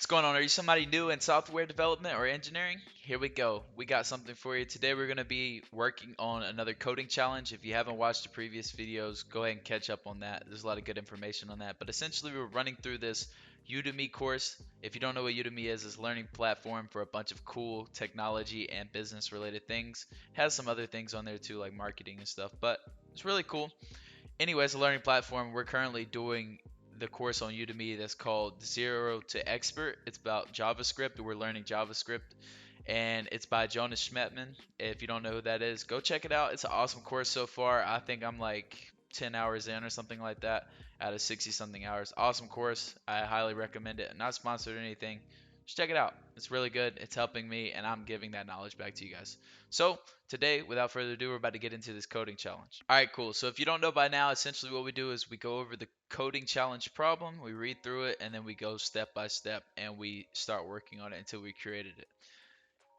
What's going on? Are you somebody new in software development or engineering? Here we go. We got something for you. Today we're going to be working on another coding challenge. If you haven't watched the previous videos, go ahead and catch up on that. There's a lot of good information on that. But essentially we're running through this Udemy course. If you don't know what Udemy is, it's a learning platform for a bunch of cool technology and business related things. It has some other things on there too, like marketing and stuff, but it's really cool. Anyways, a learning platform. We're currently doing the course on Udemy that's called Zero to Expert. It's about JavaScript. We're learning JavaScript, and it's by Jonas Schmetman. If you don't know who that is, go check it out. It's an awesome course so far. I think I'm like 10 hours in or something like that out of 60 something hours. Awesome course. I highly recommend it. Not sponsored or anything. Just check it out. It's really good. It's helping me, and I'm giving that knowledge back to you guys. So, today, without further ado, we're about to get into this coding challenge. All right, cool. So, if you don't know by now, essentially what we do is we go over the coding challenge problem, we read through it, and then we go step by step and we start working on it until we created it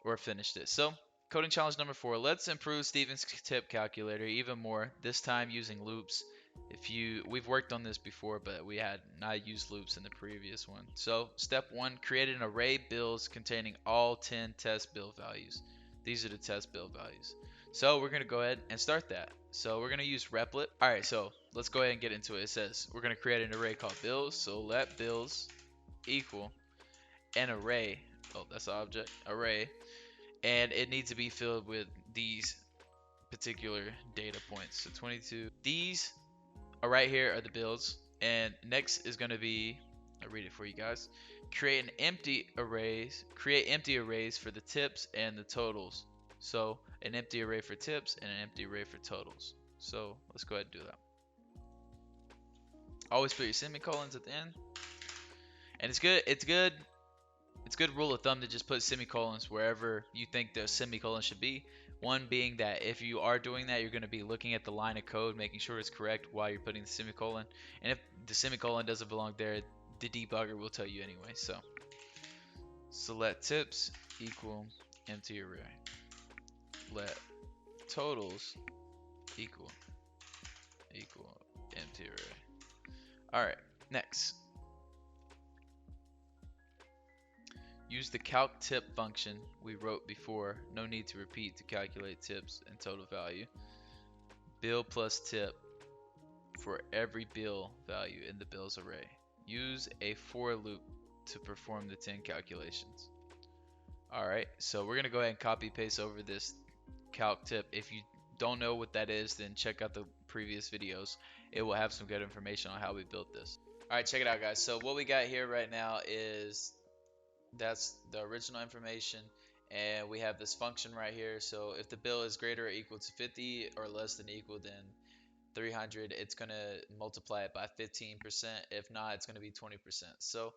or finished it. So, coding challenge number 4. Let's improve Steven's tip calculator even more, this time using loops. We've worked on this before, but we had not used loops in the previous one. So, step 1, create an array bills containing all 10 test bill values. These are the test bill values. So, we're going to go ahead and start that. So, we're going to use replit. All right, so let's go ahead and get into it. It says we're going to create an array called bills. So, let bills equal an array. Oh, that's the object. Array. And it needs to be filled with these particular data points. So 22. These are right here are the bills. And next is going to be, I'll read it for you guys. Create empty arrays for the tips and the totals. So an empty array for tips and an empty array for totals. So let's go ahead and do that. Always put your semicolons at the end. And it's good rule of thumb to just put semicolons wherever you think the semicolon should be. One being that if you are doing that, you're going to be looking at the line of code, making sure it's correct while you're putting the semicolon. And if the semicolon doesn't belong there, the debugger will tell you anyway. So let tips equal empty array. Let totals equal empty array. All right, next. Use the calc tip function we wrote before. No need to repeat to calculate tips and total value. Bill plus tip for every bill value in the bills array. Use a for loop to perform the 10 calculations. Alright, so we're going to go ahead and copy paste over this calc tip. If you don't know what that is, then check out the previous videos. It will have some good information on how we built this. Alright, check it out, guys. So what we got here right now is that's the original information, and we have this function right here. So if the bill is greater or equal to 50 or less than equal than 300, it's going to multiply it by 15%. If not, it's going to be 20%. So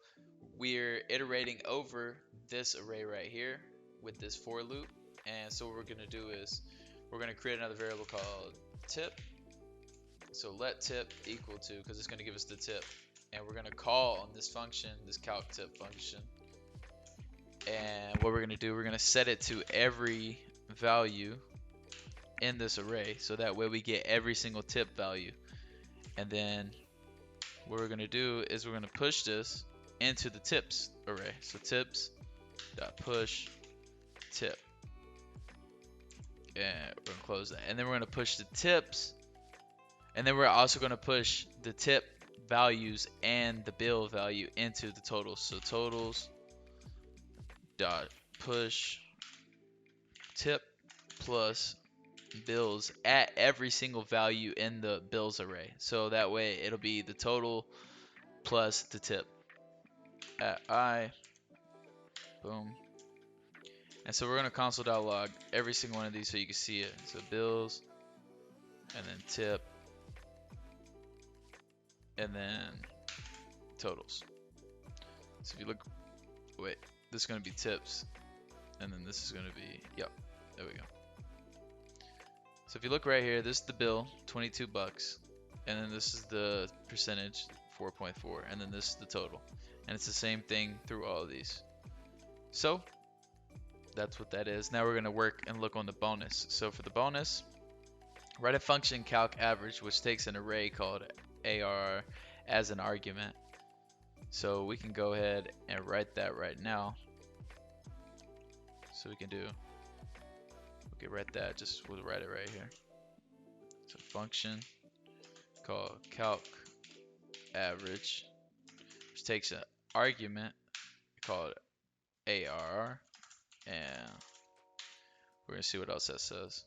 we're iterating over this array right here with this for loop. And so what we're going to do is we're going to create another variable called tip. So let tip equal to, because it's going to give us the tip, and we're going to call on this function, this calc tip function. And what we're going to do, we're going to set it to every value in this array, so that way we get every single tip value. And then what we're going to do is we're going to push this into the tips array. So tips dot push tip, and we're going to close that. And then we're going to push the tips, and then we're also going to push the tip values and the bill value into the totals. So totals dot push tip plus bills at every single value in the bills array. So that way it'll be the total plus the tip at I. Boom. And so we're going to console.log every single one of these so you can see it. So bills, and then tip, and then totals. So if you look, wait, this is going to be tips, and then this is going to be, yep, there we go. So if you look right here, this is the bill, 22 bucks, and then this is the percentage, 4.4, and then this is the total. And it's the same thing through all of these. So that's what that is. Now we're going to work and look on the bonus. So for the bonus, write a function calc average, which takes an array called ARR as an argument. So we can go ahead and write that right now. So we can write that, we'll write it right here. It's a function called calc average, which takes an argument called ARR, and we're gonna see what else that says.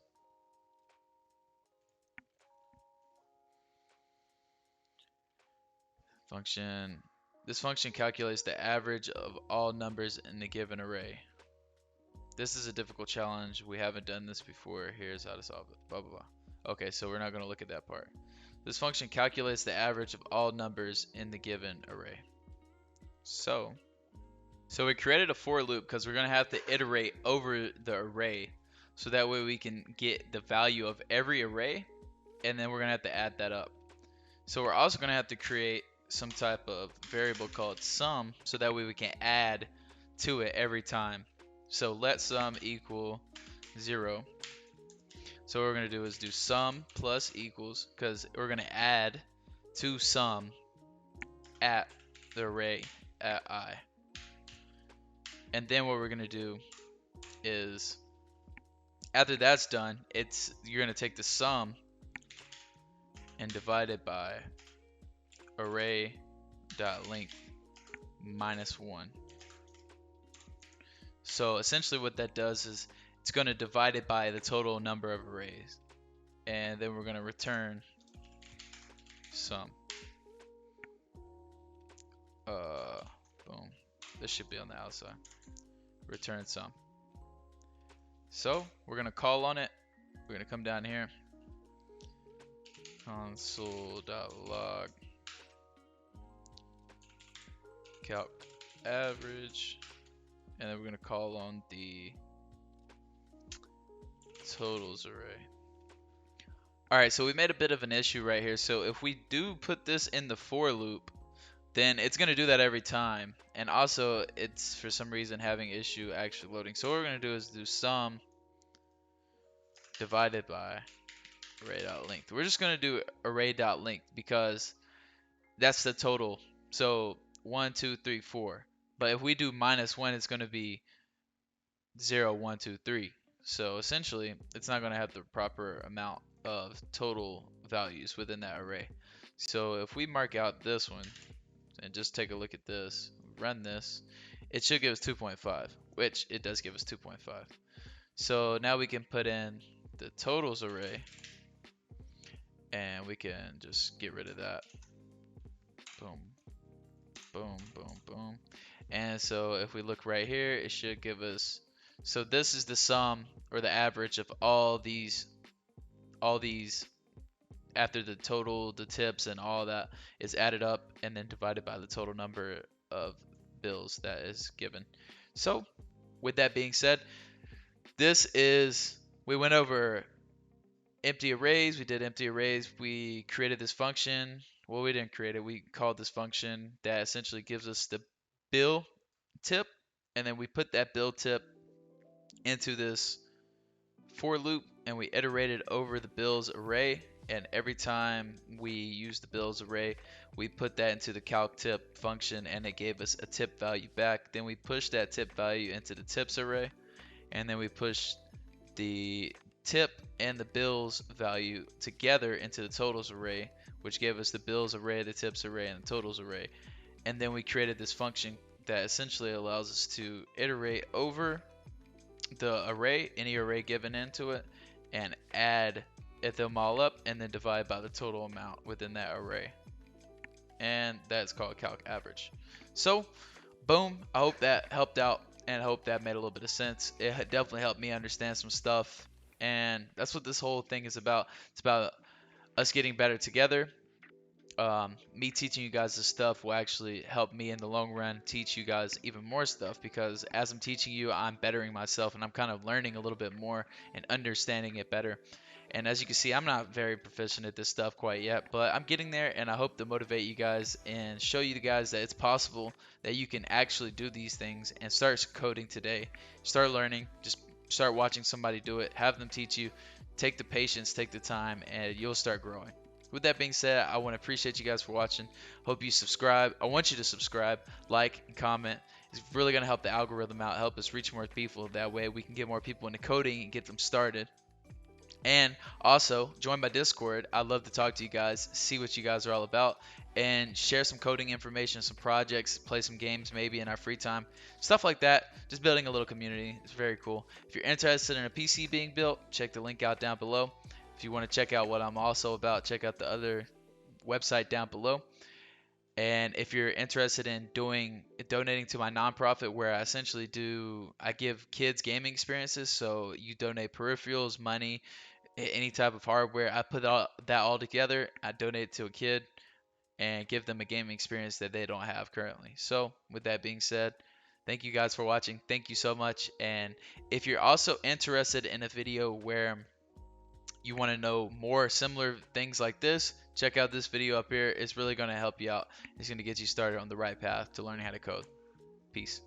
This function calculates the average of all numbers in a given array. This is a difficult challenge. We haven't done this before. Here's how to solve it. Blah, blah, blah. Okay, so we're not going to look at that part. This function calculates the average of all numbers in the given array. So we created a for loop because we're going to have to iterate over the array. So that way we can get the value of every array, and then we're going to have to add that up. So we're also going to have to create some type of variable called sum, so that way we can add to it every time. So let sum equal 0. So what we're going to do is do sum plus equals, because we're going to add to sum at the array at I. And then what we're going to do is, after that's done, you're going to take the sum and divide it by array.length minus 1. So essentially what that does is it's going to divide it by the total number of arrays. And then we're going to return sum. Boom. This should be on the outside. Return sum. So we're going to call on it. We're going to come down here. Console.log calc average. And then we're going to call on the totals array. Alright, so we made a bit of an issue right here. So if we do put this in the for loop, then it's going to do that every time. And also, it's for some reason having issue actually loading. So what we're going to do is do sum divided by array.length. We're just going to do array.length because that's the total. So 1, 2, 3, 4. But if we do minus 1, it's going to be 0, 1, 2, 3. So essentially, it's not going to have the proper amount of total values within that array. So if we mark out this one and just take a look at this, run this, it should give us 2.5, which it does give us 2.5. So now we can put in the totals array, and we can just get rid of that. Boom, boom, boom, boom. And so if we look right here, it should give us, so this is the sum or the average of all these after the total, the tips, and all that is added up and then divided by the total number of bills that is given. So with that being said, we went over empty arrays. We did empty arrays. We created this function. Well, we didn't create it. We called this function that essentially gives us the bill tip, and then we put that bill tip into this for loop, and we iterated over the bills array. And every time we use the bills array, we put that into the calc tip function, and it gave us a tip value back. Then we pushed that tip value into the tips array, and then we pushed the tip and the bills value together into the totals array, which gave us the bills array, the tips array, and the totals array. And then we created this function that essentially allows us to iterate over the array, any array given into it, and add them all up, and then divide by the total amount within that array. And that's called calc average. So boom, I hope that helped out, and I hope that made a little bit of sense. It definitely helped me understand some stuff, and that's what this whole thing is about. It's about us getting better together. Me teaching you guys this stuff will actually help me in the long run teach you guys even more stuff, because as I'm teaching you, I'm bettering myself, and I'm kind of learning a little bit more and understanding it better. And as you can see, I'm not very proficient at this stuff quite yet, but I'm getting there, and I hope to motivate you guys and show you guys that it's possible that you can actually do these things and start coding today. Start learning, just start watching somebody do it, have them teach you, take the patience, take the time, and you'll start growing. With that being said, I want to appreciate you guys for watching. Hope you subscribe. I want you to subscribe, like, and comment. It's really going to help the algorithm out, help us reach more people. That way we can get more people into coding and get them started. And also, join my Discord. I'd love to talk to you guys, see what you guys are all about, and share some coding information, some projects, play some games maybe in our free time. Stuff like that. Just building a little community. It's very cool. If you're interested in a PC being built, check the link out down below. If you want to check out what I'm also about, check out the other website down below. And if you're interested in donating to my nonprofit, where I give kids gaming experiences, so you donate peripherals, money, any type of hardware. I put that all together. I donate it to a kid and give them a gaming experience that they don't have currently. So, with that being said, thank you guys for watching. Thank you so much. And if you're also interested in a video where you want to know more similar things like this, check out this video up here. It's really going to help you out. It's going to get you started on the right path to learning how to code. Peace.